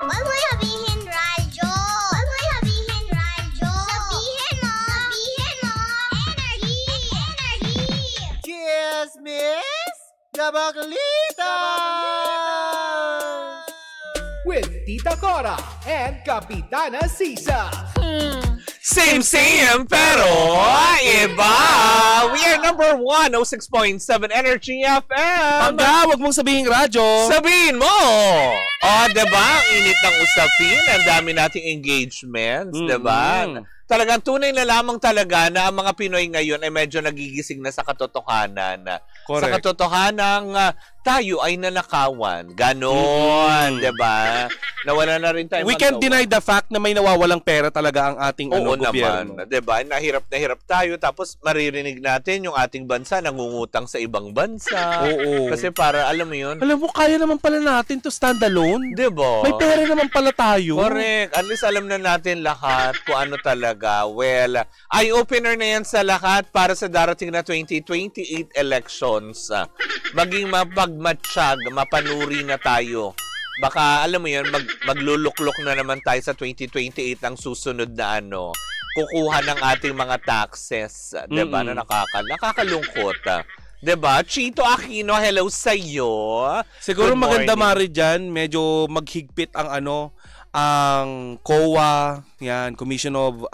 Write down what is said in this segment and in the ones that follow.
Huwag mo sabihin, radyo. Huwag mo sabihin, radyo. Sabihin mo. Sabihin mo. Energy. Energy. Cheers, Miss Gabaglitas! With Tita Cora and Kapitana Sisa. Same, pero iba. We are number 106.7 Energy FM. Pagka, wag mong sabihin radyo. Sabihin mo. Diba? Init ng usapin. Ang dami nating engagements, diba? Talagang tunay na lamang talaga na ang mga Pinoy ngayon ay medyo nagigising na sa katotohanan. Correct. Sa katotohanan tayo ay nanakawan. Ganon, diba? Nawala na rin tayo. We can't deny the fact na may nawawalang pera talaga ang ating gobyerno. Naman, diba? Na hirap tayo tapos maririnig natin yung ating bansa nangungutang sa ibang bansa. Oo. Kasi para, alam mo yun? Alam mo, kaya naman pala natin to stand alone. Diba? May pera naman pala tayo. Correct. At least alam na natin lahat kung ano talaga. Well, eye-opener na yan sa lahat para sa darating na 2028 elections. Maging mapagmatsyag, mapanuri na tayo. Baka, alam mo yun, magluluklok na naman tayo sa 2028 ang susunod na kukuha ng ating mga taxes. Diba? Na nakakalungkot. Diba? Chito Aquino, hello sa'yo. Siguro maganda, Mari, dyan. Medyo maghigpit ang ang COA, yan, Commission of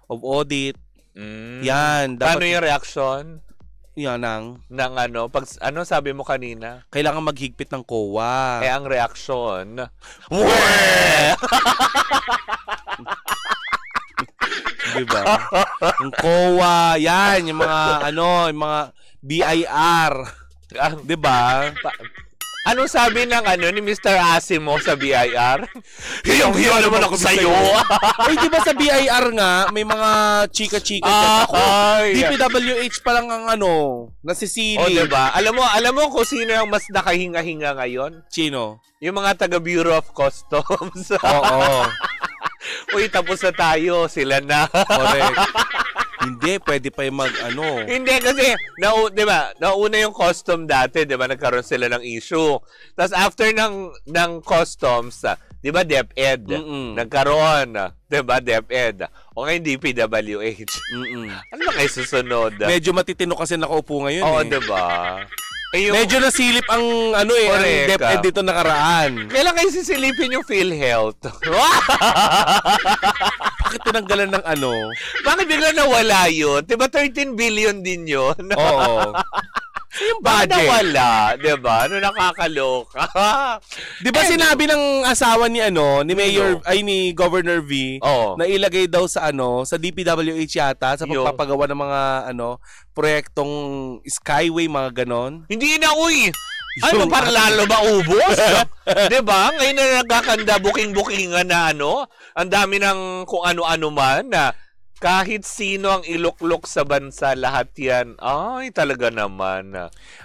Audit. Yan. Dapat, paano yung reaction? Yan pag sabi mo kanina? Kailangan maghigpit ng COA. Ang reaction. Diba? Yung COA, yan, yung mga yung mga BIR. Diba? Anong sabi ng ni Mr. Asimo sa BIR? Hiyong-hiyo naman ako sa'yo. Uy, di ba sa BIR nga, may mga chika-chika dyan ako. DPWH pa lang ang nasisili. Diba? Alam mo kung sino ang mas nakahinga-hinga ngayon? Sino? Yung mga taga Bureau of Customs. Oo. Uy, tapos na tayo. Sila na. Correct. Hindi, pwede pa yung Hindi, kasi, diba, nauna yung custom dati, diba, nagkaroon sila ng issue. Tapos after ng customs, diba, DepEd, nagkaroon, diba, DepEd. O ngayon, DPWH. Ano na kayo susunod? Medyo matitino kasi nakaupo ngayon. Oo, diba? Medyo nasilip ang ang DepEd dito nakaraan. Kailan kayo sisilipin yung PhilHealth? Bakit tinanggalan ng Bakit bigla nawala yun? Diba 13 billion din yun? Oo. Yung budget. Nawala, diba? Nakakaloka. Diba sinabi ng asawa ni Mayor, ni Governor V, na ilagay daw sa sa DPWH yata, sa pagpapagawa ng mga proyektong Skyway, mga ganon? Hindi na, uy! Para lalo maubos? Diba? Ngayon na nagkakanda booking-bookingan na ang dami ng kung ano-ano man na kahit sino ang iluklok sa bansa, lahat yan. Ay, talaga naman.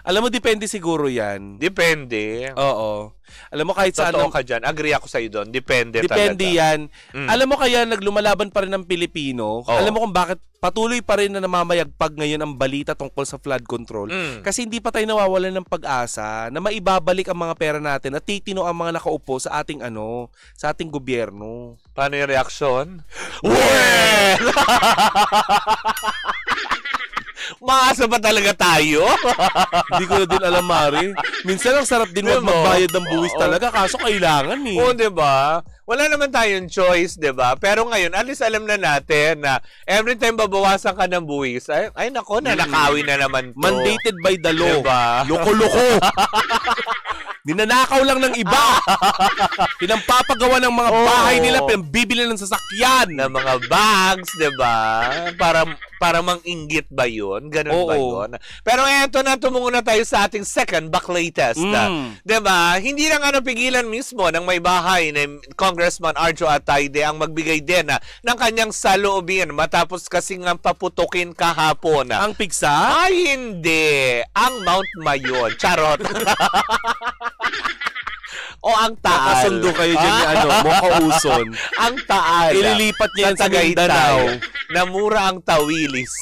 Alam mo, depende siguro yan. Depende. Oo. Alam mo, kahit saan... Totoo ka dyan. Agree ako sa'yo doon. Depende talaga. Depende yan. Alam mo, kaya naglumalaban pa rin ng Pilipino. Alam mo kung bakit patuloy pa rin na namamayagpag ngayon ang balita tungkol sa flood control. Kasi hindi pa tayo nawawalan ng pag-asa na maibabalik ang mga pera natin at titino ang mga nakaupo sa ating sa ating gobyerno. Paano yung reaksyon? Maasa ba talaga tayo? Hindi ko na din alam, Mari. Minsan ang sarap din magbayad ng buwis talaga, kaso kailangan Oo, diba? Wala naman tayong choice, diba? Pero ngayon, at least alam na natin na every time babawasan ka ng buwis, ay nako, nanakawin na naman to. Mandated by the law. Diba? Loko-loko. Ninanakaw lang ng iba. Pinampapagawa ng mga bahay nila, pinambibili ng sasakyan. Ng mga bags, diba? Para mang-inggit ba yun? Ganun ba yun? Pero eto na, tumungo na tayo sa ating second latest. Diba? Hindi lang pigilan mismo ng may bahay na Congressman Arjo Atayde ang magbigay din ng kanyang saloobin matapos kasing paputukin kahapon. Ang pigsa? Ay, hindi. Ang Mount Mayon. Charot. O ang Taal. Nakasundo kayo dyan ni Mokauson. Ang Taal. Ililipat niya yan sa Mindanao. Na mura ang tawilis.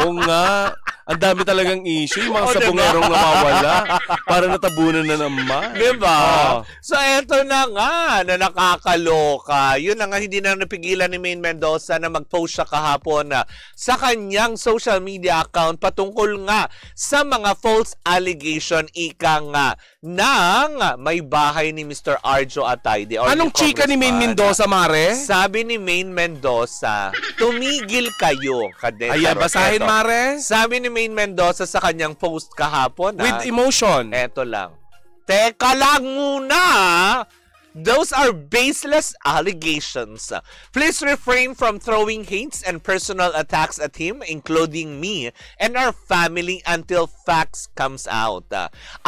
Oo nga. Ang dami talagang issue. Yung mga Oh, sabongerong nawawala. Para natabunan na naman. Diba? Oh. So, eto na nga, na nakakaloka. Yun na nga, hindi na napigilan ni Maine Mendoza na mag-post siya kahapon sa kanyang social media account patungkol nga sa mga false allegation, ika nga, ng may bahay ni Mr. Arjo Atayde. Anong chika ni Maine Mendoza, Mare? Sabi ni Maine Mendoza, tumigil kayo. Ayan, basahin, Mare. Sabi ni Maine Mendoza sa kanyang post kahapon. With emotion. Eto lang. Teka lang muna. Those are baseless allegations. Please refrain from throwing hates and personal attacks at him, including me and our family, until facts comes out.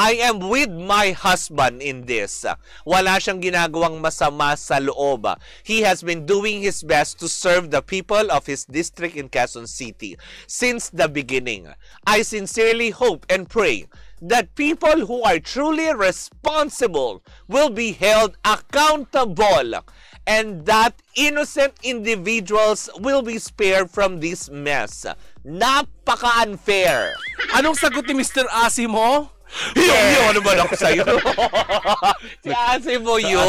I am with my husband in this. Wala siyang ginagawang masama sa loob. He has been doing his best to serve the people of his district in Quezon City since the beginning. I sincerely hope and pray that people who are truly responsible will be held accountable and that innocent individuals will be spared from this mess. Napaka-unfair. Anong sagot ni Mr. Asimo? Ano ba ako sa'yo? Si Asimo yun.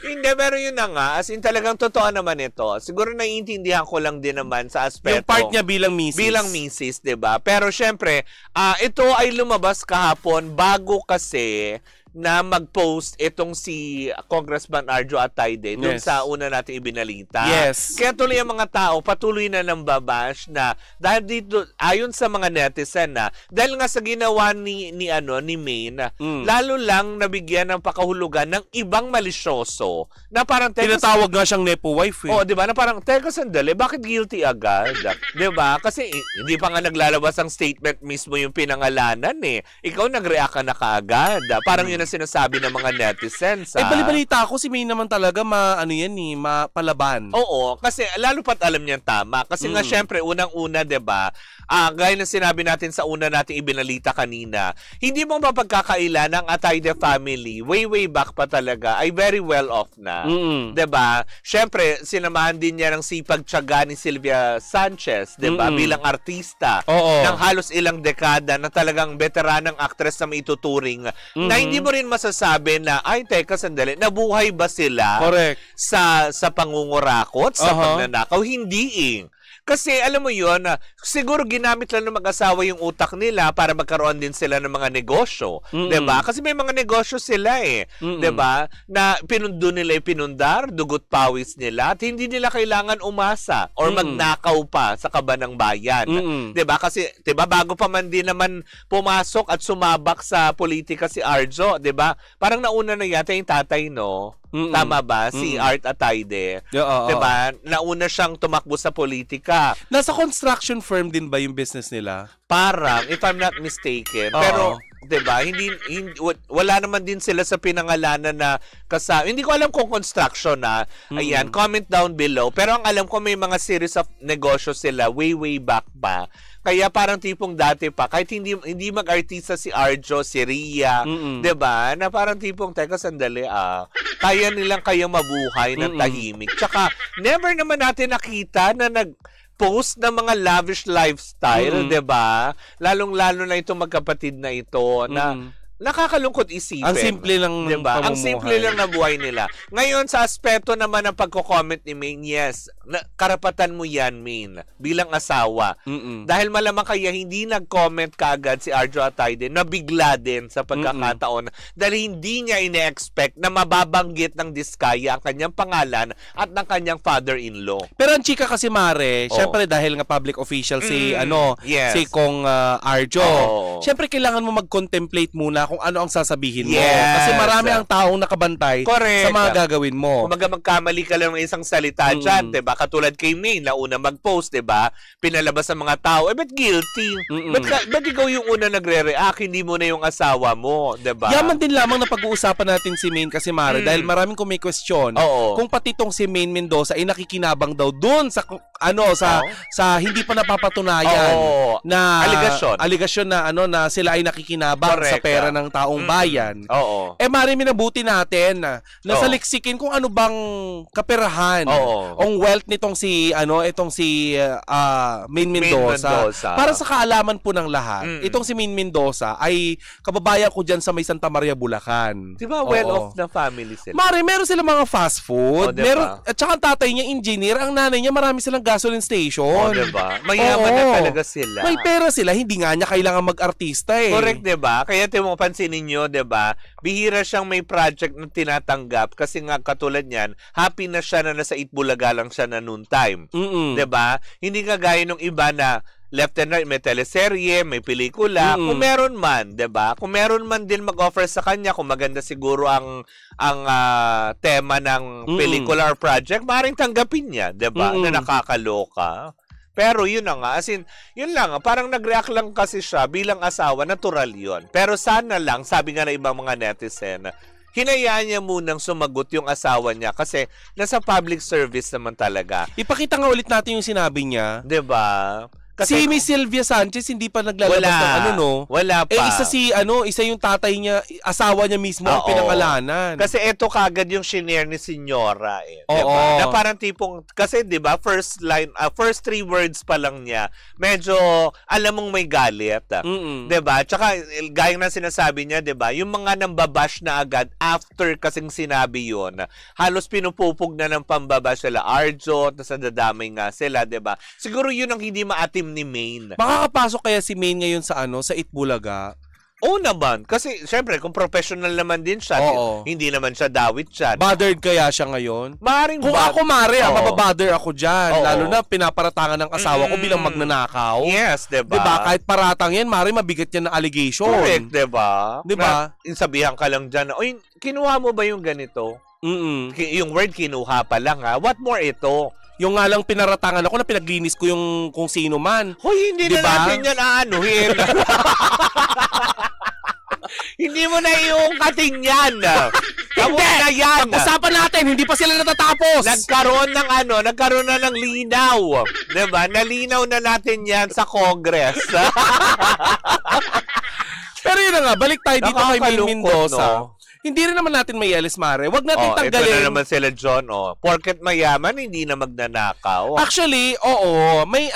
Hindi, pero yun na nga. As in, talagang totoo naman ito. Siguro naiintindihan ko lang din naman sa aspeto. Yung part niya bilang misis. Bilang misis, diba? Pero syempre, ito ay lumabas kahapon bago kasi na mag-post itong si Congressman Arjo Atayde doon sa una nating ibinalita. Yes. Kaya tuloy ang mga tao patuloy na ng babash na dahil dito ayon sa mga netizen dahil nga sa ginawa ni Maine, lalo lang nabigyan ng pakahulugan ng ibang malisyoso na parang tinatawag nga siyang nepo wife. Oh, 'di ba? Na parang teka sandali, bakit guilty agad? 'Di ba? Kasi hindi pa nga naglalabas ang statement mismo yung pinangalanan eh. Ikaw nag-react ka na kaagad. Parang yun ang sinasabi ng mga netizens. Balibalita ako si Maine naman talaga mapalaban. Oo, kasi lalo pat alam niyan tama. Kasi nga syempre, unang-una, 'di ba? Gaya ng sinabi natin sa una nating ibinalita kanina, hindi mo mapagkakailan ang Atayde family, way back pa talaga, ay very well off na. 'Di ba? Syempre, sinamahan din niya ng sipag-tiyaga ni Sylvia Sanchez, 'di ba? Bilang artista ng halos ilang dekada na talagang veteranang actress na maituturing na hindi mo rin masasabi na, ay, teka, sandali, nabuhay ba sila sa pangungurakot, sa pagnanakaw? Hindi Kasi alam mo yun, siguro ginamit lang ng mag-asawa yung utak nila para magkaroon din sila ng mga negosyo. 'Di ba? Kasi may mga negosyo sila 'di ba? Na nila pinundar, dugot pawis nila at hindi nila kailangan umasa or magnakaw pa sa kaba ng bayan. 'Di ba? Kasi 'di ba bago pa man din naman pumasok at sumabak sa politika si Arjo, 'di ba? Parang nauna na yata yung tatay, no? Tama ba? Si Art Atayde. Diba? Nauna siyang tumakbo sa politika. Nasa construction firm din ba yung business nila? Parang, if I'm not mistaken. Pero, diba, hindi, wala naman din sila sa pinangalanan na kasama. Hindi ko alam kung construction na. Ayan, comment down below. Pero ang alam ko may mga series of negosyo sila way back pa. Kaya parang tipong dati pa, kahit hindi mag-artista si Arjo, si Ria, 'di ba? Na parang tipong teka sandali kaya nilang mabuhay ng tahimik. Tsaka never naman natin nakita na post ng mga lavish lifestyle, 'di ba? Lalong-lalo na itong magkapatid na ito na nakakalungkot isipin. Ang simple lang ng pamumuhay. Ang simple lang na buhay nila. Ngayon, sa aspeto naman ng pagko-comment ni Maine, yes, karapatan mo yan, Maine, bilang asawa. Dahil malamang kaya hindi nag-comment kaagad si Arjo Atayde na bigla din sa pagkakataon dahil hindi niya ine-expect na mababanggit ng diskaya ang kanyang pangalan at ng kanyang father-in-law. Pero ang chika kasi, Mare, syempre dahil nga public official si Kong Arjo, syempre kailangan mo mag-contemplate muna kung ano ang sasabihin mo. Kasi marami ang taong nakabantay sa mga gagawin mo. Kung magkamali ka lang ng isang salita dyan, diba? Katulad kay Maine, na una mag-post, diba? Pinalabas sa mga tao, ba't guilty? Ba't ikaw yung una nagre-react? Hindi mo na yung asawa mo, diba? Yaman din lamang na pag-uusapan natin si Maine kasi, Mare, dahil maraming kung may question, kung pati tong si Maine Mendoza ay nakikinabang daw doon sa sa hindi pa napapatunayan na aligasyon na na sila ay nakikinabang sa pera ng taong bayan. Mari minabuti natin na saliksikin kung ano bang kaperahan ang wealth nitong si Maine Mendoza. Para sa kaalaman po ng lahat, itong si Maine Mendoza ay kababayan ko dyan sa may Santa Maria, Bulacan. Diba well-off na family sila? Mari, meron sila mga fast food. Diba? At saka ang tatay niya engineer, ang nanay niya marami silang gasoline station. Diba? Mayaman na talaga sila. May pera sila, hindi nga niya kailangan mag-artista eh. Correct, diba? Kaya pansinin nyo, diba? Bihira siyang may project na tinatanggap kasi nga katulad niyan, happy na siya na nasa Itbulaga lang siya na noon time. Diba? Hindi nga gaya nung iba na left and right, may teleserye, may pelikula. Kung meron man, 'di ba? Kung meron man din mag-offer sa kanya, kung maganda siguro ang tema ng pelikula or project, maaaring tanggapin niya, 'di ba? Na nakakaloka. Pero yun na nga, as in, yun lang, parang nag-react lang kasi siya bilang asawa, natural yun. Pero sana lang, sabi nga na ibang mga netizen, hinayaan niya munang sumagot yung asawa niya kasi nasa public service naman talaga. Ipakita nga ulit natin yung sinabi niya. 'Di ba? Kasi si Miss Sylvia Sanchez hindi pa naglalabas ng Wala pa. Isa yung tatay niya, asawa niya mismo ang pinangalanan. Kasi eto kagad yung shinare ni Senyora diba? Na parang tipong, kasi diba, first 3 words pa lang niya, medyo alam mong may galit. Diba? Tsaka, gaya na sinasabi niya, diba, yung mga nambabash na agad after kasing sinabi yun, halos pinupupog na ng pambabash sila, Arjo, tapos nadadamay nga sila, diba? Siguro yun ang hindi maatim ni Maine. Makakapasok kaya si Maine ngayon sa sa Itbulaga? Oo naman. Kasi, syempre, kung professional naman din siya, hindi naman siya dawit siya. Bothered kaya siya ngayon? Maring kung ako, mababother ako dyan. Lalo na pinaparatangan ng asawa ko bilang magnanakaw. Yes, diba? Diba? Kahit paratang yan, mabigat yan na allegation. Correct, diba? Diba? Sabihan ka lang dyan, oy, kinuha mo ba yung ganito? Yung word kinuha pa lang, ha? What more ito? Yung nga lang pinaratangan ako na pinaglinis ko yung kung sino man. Hoy, hindi na natin yan aanuhin. Hindi mo na yung kating yan. Hindi! Na yan. Pag-usapan natin, hindi pa sila natatapos. Nagkaroon na ng linaw. Diba? Nalinaw na natin yan sa Congress. Pero yun na nga, balik tayo dito kay Maine Mendoza. No? Hindi rin naman natin may Alice Mare. Huwag natin tanggalin. Ito na naman sila, John. Porket mayaman, hindi na magnanakaw. Actually, may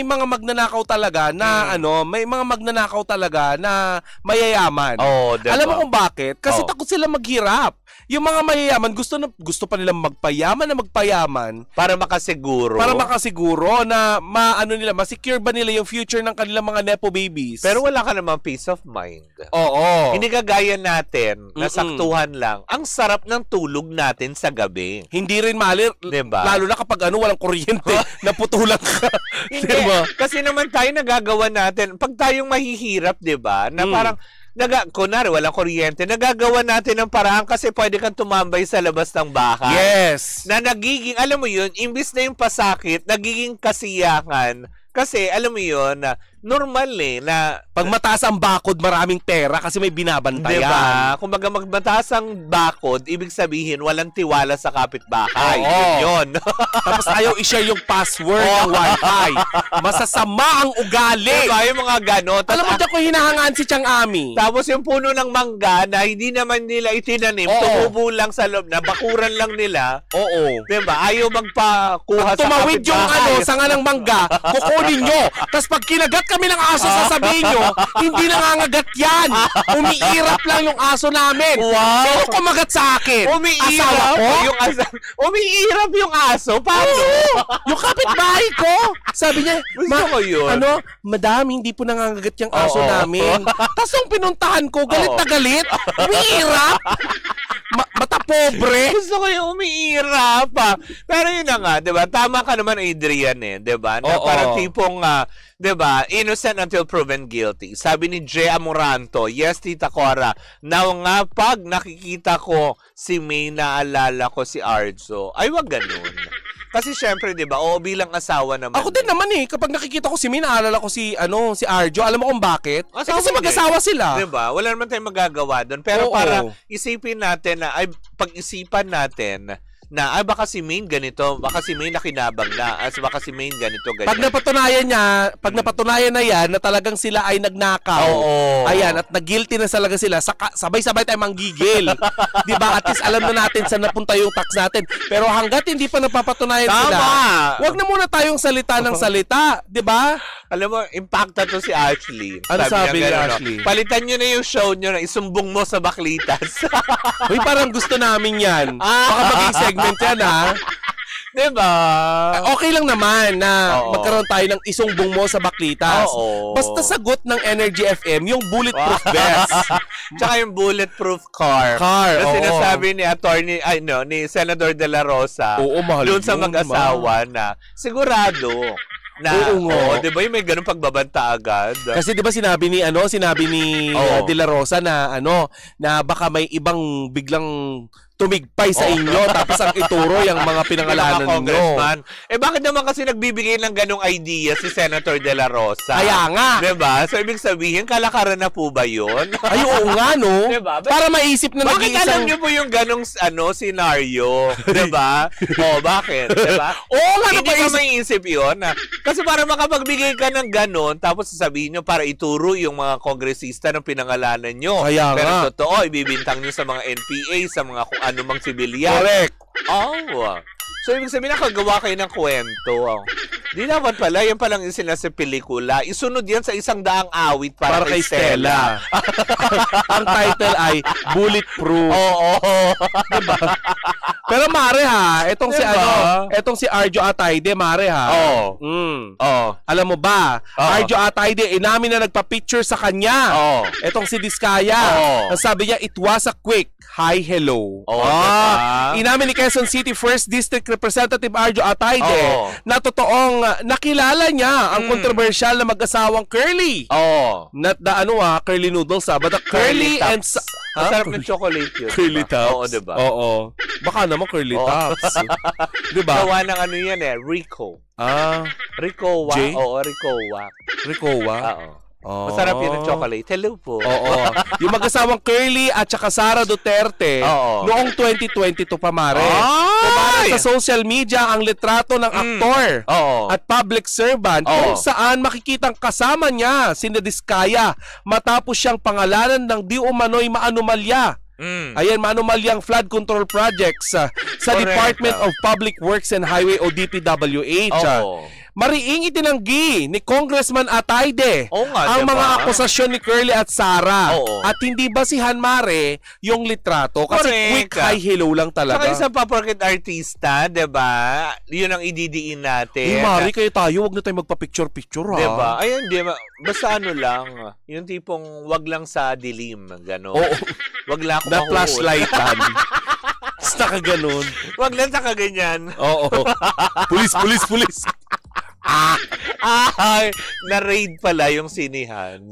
mga magnanakaw talaga na may mga magnanakaw talaga na mayayaman. Diba? Alam mo kung bakit? Kasi takot sila maghirap. Yung mga mayayaman, gusto pa nilang magpayaman para makasiguro. Na ma-secure ba nila yung future ng kanilang mga nepo babies. Pero wala ka namang peace of mind. Hindi kagaya natin na saktuhan lang. Ang sarap ng tulog natin sa gabi. Hindi rin mali, diba? Lalo na kapag walang kuryente, naputulan ka. Hindi, diba? Kasi naman tayo nagagawa natin, pag tayong mahihirap, diba? Na parang, kunwari, walang kuryente, nagagawa natin ng paraan kasi pwede kang tumambay sa labas ng bahay. Yes! Na nagiging, alam mo yun, imbis na yung pasakit, nagiging kasiyahan. Kasi, alam mo yun, normal na pag mataas ang bakod, maraming pera kasi may binabantayan. Diba? Kung mataas ang bakod, ibig sabihin, walang tiwala sa kapitbahay. Yun. Tapos ayaw i-share yung password ng wifi. Masasama ang ugali. Diba? Yung mga ganon. Alam mo dyan ko hinahangaan si Chang Ami. Tapos yung puno ng mangga na hindi naman nila itinanim, tumubo lang sa loob na, bakuran lang nila. Diba? Ayaw magpakuha sa tumawid kapitbahay. yung sanga ng mangga, kukunin nyo. Tapos pag kinagat kami ng aso, sasabihin nyo, hindi nangangagat yan. Umiirap lang yung aso namin. Wow. Sino kumagat sa akin? Umiirap yung aso. Umiirap yung aso? Paano? Yung kapitbahay ko. Sabi niya, gusto ko yun. Madam, hindi po nangangagat yung aso namin. Tapos nung pinuntahan ko, galit na galit. Umiirap. Mata pobre. Gusto ko yung umiirap. Pero yun na nga, diba? Tama ka naman, Adrian, diba? Na parang tipong, diba? Innocent until proven guilty. Sabi ni Jay Amoranto, yes, Tita Cora, na nga pag nakikita ko si May, naalala ko si Arjo. Ay, wag ganun. Kasi syempre, 'di ba? Bilang asawa naman. Ako din naman kapag nakikita ko si May, naalala ko si Arjo. Alam mo kung bakit? Kasi mag-asawa sila. 'Di ba? Wala naman tayong magagawa doon. Pero para isipin natin na pag-isipan natin na baka si Maine ganito, baka si Maine nakinabang na, baka si Maine ganito, ganyan. Pag napatunayan na yan, na talagang sila ay nagnakaw, ayan, at nag-guilty na talaga sila, sabay-sabay tayo manggigil. Diba? At least alam na natin saan napunta yung tax natin. Pero hanggat hindi pa napapatunayan sila, wag na muna tayong salita ng salita. Diba? Alam mo, impacta to si Ashley. Ano sabi ni niya, Ashley? Palitan nyo na yung show nyo na isumbong mo sa Baklitas. Uy, parang gusto namin yan. Baka maging segment yan, ha? Diba? Okay lang naman na magkaroon tayo ng isumbong mo sa Baklitas. Basta sagot ng Energy FM yung bulletproof vest. Tsaka yung bulletproof car. Na sinasabi ni attorney, ni Senador De La Rosa. Mahal doon sa mag-asawa na sigurado na, di ba yung may ganun pagbabanta agad? Kasi di ba sinabi ni De La Rosa na na baka may ibang biglang tumigpay sa inyo tapos ang ituro yung mga pinangalanan nyo. Bakit naman kasi nagbibigay ng ganong idea si Senator De La Rosa? Kaya nga. Diba? So, ibig sabihin, kalakaran na po ba yun? Ay, oo nga, no? Diba? Para maisip na naging bakit alam nyo po yung ganong scenario? Diba? Bakit? Diba? Oo nga, hindi ka maiisip yun. Kasi para makapagbigay ka ng ganon, tapos sasabihin nyo para ituro yung mga kongresista ng pinangalanan nyo. Kaya nga. Pero totoo, ibibintang nyo sa mga NPA, sa mga kung ano mang sibilyan. Correct. So, ibig sabihin, nakagawa kayo ng kwento. Di dapat pala, yan palang yung sinasa pelikula. Isunod yan sa 100 awit para kay Stella. Ang title ay Bulletproof. Diba? Pero mare ha, etong si Arjo Atayde, mare ha. Alam mo ba, Arjo Atayde, inamin na nagpa-picture sa kanya. Etong si Diskaya. Sabi niya, it was a quick hi, hello. Inamin ni Quezon City 1st District Representative Arjo Atayde na totoong nakilala niya ang controversial na mag-asawang Curly. Not the Curly noodles but the Curly and masarap ng chocolate yun. Curly Tops. Oo, diba? Baka naman Curly Tops. Diba? Gawa ng Rico. Ricowa. J? Ricowa. Ricowa? Masarap yun ng chocolate. Hello po. Yung mag-asawang Curly at saka Sara Duterte noong 2022 pa, mare. Kumara sa social media ang litrato ng aktor at public servant kung saan makikitang kasama niya si Diskaya matapos siyang pangalanan ng di umano'y maanumalya. Ayan, maanumalyang flood control projects sa Department of Public Works and Highway o DPWH. Mariing itinanggi ni Congressman Atayde ang mga akusasyon ni Curly at Sara. At hindi basihan, mare, yung litrato kasi quick hi hello lang talaga. Saka isa pa, porket artista, diba? Yun ang ididiin natin. Mare, kayo tayo, wag na tayo magpa-picture-picture, ha? Diba? Ayun, diba? Basta lang, yung tipong wag lang sa dilim, gano'n. Wag lang ako na flashlightan. Basta ka ganun. Wag lang sa kaganyan. Pulis. Na-raid pala yung sinihan.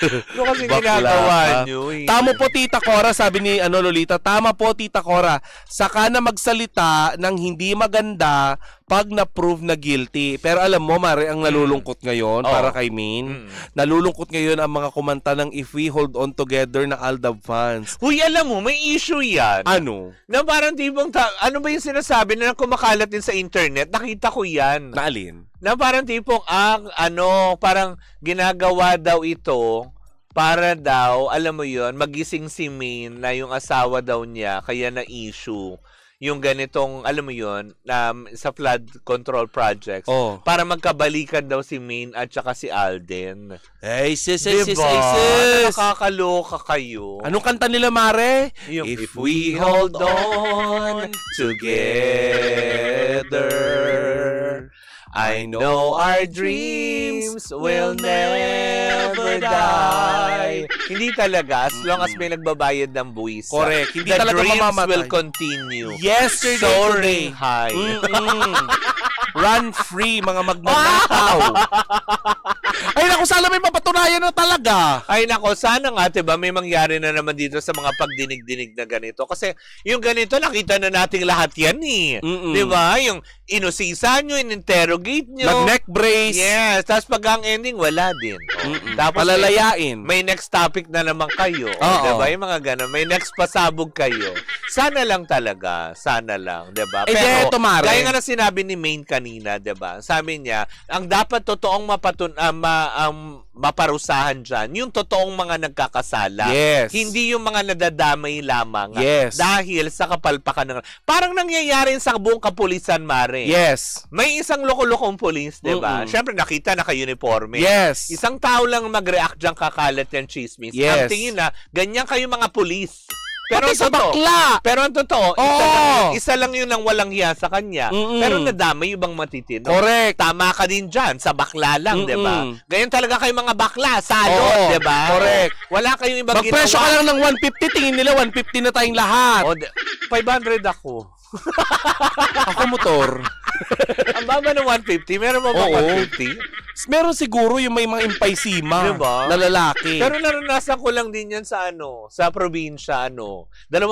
Ano kasi ginagawa nyo eh. Tama po, Tita Cora, sabi ni Lolita. Tama po, Tita Cora. Saka na magsalita ng hindi maganda pag na-prove na guilty. Pero alam mo, mare, ang nalulungkot ngayon para kay Min, nalulungkot ngayon ang mga kumanta ng If We Hold On Together na Aldab fans. Huy, alam mo, may issue yan. Ano? Na parang tipong, ano ba yung sinasabi na kumakalat din sa internet? Nakita ko yan. Na alin? Na parang tipong, parang ginagawa daw ito para daw, alam mo yon, magising si Min na yung asawa daw niya, kaya na issue yung ganitong, alam mo yon, sa flood control projects. Para magkabalikan daw si Min at saka si Alden. Sis. Nakakaloka kayo. Anong kanta nila, mare? Yung, If we hold on together, I know our dreams will never die. Hindi talaga, as long as may nagbabayad ng buwis. Correct. Hindi the talaga dreams mamamatay. will continue. Yesterday, soaring high. Run free, mga magnanakaw. Ay, naku, sana may mapatunayan na talaga. Ay nako, sana nga, diba, may mangyari na naman dito sa mga pagdinig-dinig na ganito. Kasi yung ganito, nakita na nating lahat yan eh. Diba? Yung inusisa nyo, in-interrogate nyo. Nag-neck brace. Yes. Tapos pag ang ending, wala din. Tapos palalayain. may next topic na naman kayo. Oo. Diba? Yung mga gano'n. May next pasabog kayo. Sana lang talaga. Sana lang. Diba? Eh, Pero, eto, Mare. gaya nga na sinabi ni Maine kanina, diba? Sabi niya, ang dapat totoong maparusahan dyan, yung totoong mga nagkakasala. Yes. Hindi yung mga nadadamay lamang. Yes. Dahil sa kapalpakan ng... Parang nangyayari sa buong kapulisan, Mare. Yes. May isang loko-lokong pulis, diba? Siyempre, nakita naka-uniforme. Yes. Isang tao lang mag-react dyan, kakalat yan chismis. Yes. Ang tingin na, ganyan kayo mga pulis. Pero Pati sa bakla. Pero ang totoo, isa lang yun ang walang hiya sa kanya. Pero nadamay yung ibang matitino. Correct. Tama ka din dyan, sa bakla lang, diba? Ganyan talaga kayo mga bakla, salot, diba? Correct. Wala kayong ibang Magpresyo ka lang ng 150, tingin nila 150 na tayong lahat. 500 ako. Ako motor. Ang baba ng 150, meron mo ba 150? Meron siguro yung may mga impaysima diba? na lalaki. Pero naranasan ko lang din yan sa sa probinsya, 2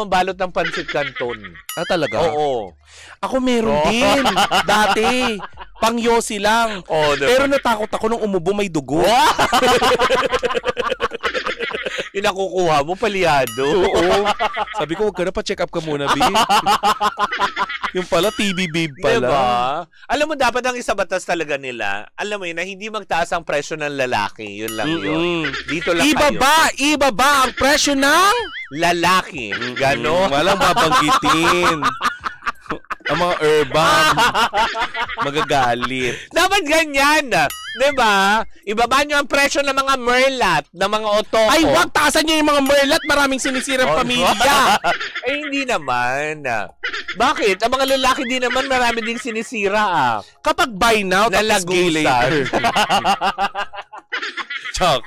balot ng pansit canton. Ah, talaga? Oo. Ako meron din. Dati. Pangyosi lang. Diba? Pero natakot ako nung umubo may dugo. Inakukuha mo, palyado. Oo. Sabi ko, wag ka na, pa-check up ka muna, B. Yung pala, TB babe pala. Diba? Alam mo, dapat ang isabatas talaga nila, alam mo yun, na hindi magtaas ang presyo ng lalaki. Yun lang yun. Dito lang kayo. Ibaba ang presyo ng lalaki. Gano? Walang babanggitin. Ang mga urban magagalit. Dapat ganyan. Diba? Ibaba nyo ang presyo ng mga merlat, ng mga otoko. Ay, wag taasan nyo yung mga merlat. Maraming sinisirang pamilya. Eh, hindi naman. Bakit? Ang mga lalaki din naman marami ding sinisira. Kapag buy now, tapos gay later.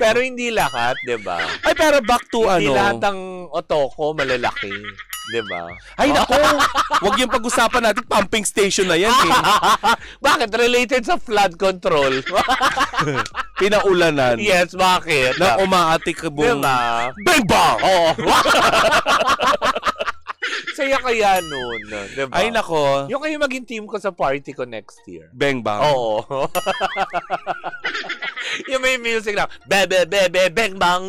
Pero hindi lahat, diba? Ay, pero back to hindi lahat ng otoko malalaki. Diba? Ay, naku! Huwag yung pag-usapan natin, pumping station na yan eh. Bakit? Related sa flood control. Pinaulanan. Yes, bakit? Na umaatik buong... Diba? Bang bang! Oo. Saya kaya nun. Diba? Ay, nako. Yung kayo maging team ko sa party ko next year. Bang bang. Oo. Yung may music lang. Bebe, bebe, bang, bang.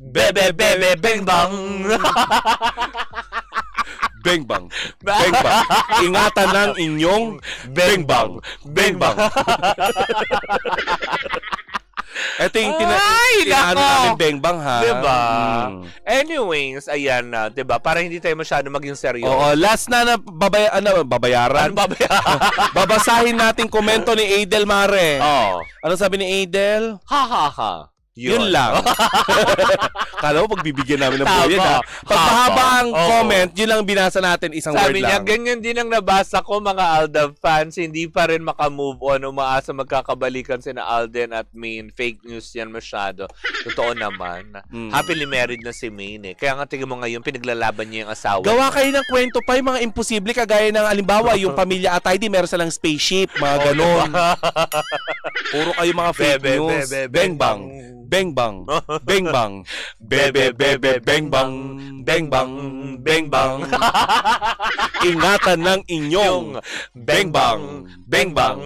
Bebe, bebe, bang, bang. Bang bang. Bang bang. Ingatan ng inyong bang bang. Bang bang. Ito yung tinaano namin bang bang, ha? Diba? Anyways, ayan na. Diba? Para hindi tayo masyado maging seryoso. Oo, last na babayaran. Ano babayaran? Babasahin natin komento ni Adel Mare. Oo. Ano sabi ni Adel? Ha, ha, ha. Yun lang. Kala mo pagbibigyan namin ng buyan, ha? Pag Haba. mahaba ang comment, yun lang binasa natin, isang Sabi word niya, lang. ganyan din ang nabasa ko, mga Alden fans. Hindi pa rin makamove on. Umaasa magkakabalikan sina Alden at Maine. Fake news yan masyado. Totoo naman. Happily married na si Maine eh. Kaya nga tingin mo ngayon, pinaglalaban niya yung asawa. Gawa kayo ng kwento pa, yung mga imposible, kagaya ng alimbawa, yung pamilya Ataydi, meron silang spaceship, mga ganon. Puro kayo mga fake news. Bang bang. Bang bang. Bang bang. Bebe bebe bang bang. Bang bang. Bang bang. Ingatan ng inyong bang bang. Bang bang.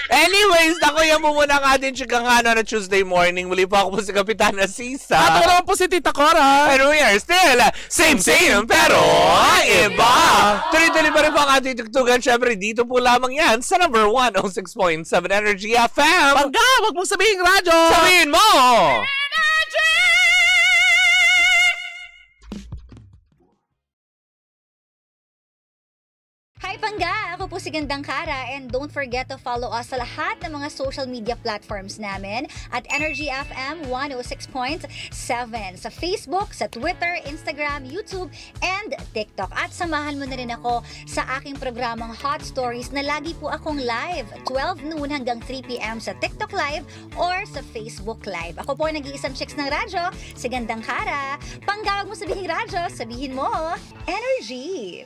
Anyways, ako yan mo muna ang ating chikangana na Tuesday morning. Muli po ako po si Kapitana Sisa. At ako naman po si Tita Cora. And we are still same pero iba. Tuloy-tuloy pa rin po ang ating tugtugan. Siyempre, dito po lamang yan sa number 106.7 Energy FM. Pangga, wag mong sabihin radyo. Sabihin mo! Hi Pangga! Ako po si Gandang Kara and don't forget to follow us sa lahat ng mga social media platforms namin at Energy FM 106.7 sa Facebook, sa Twitter, Instagram, YouTube, and TikTok. At samahan mo na rin ako sa aking programang Hot Stories na lagi po akong live 12 noon hanggang 3 p.m. sa TikTok Live or sa Facebook Live. Ako po nag-iisang chicks ng radyo, si Gandang Kara. Pangga, wag mo sabihin radyo, sabihin mo Energy!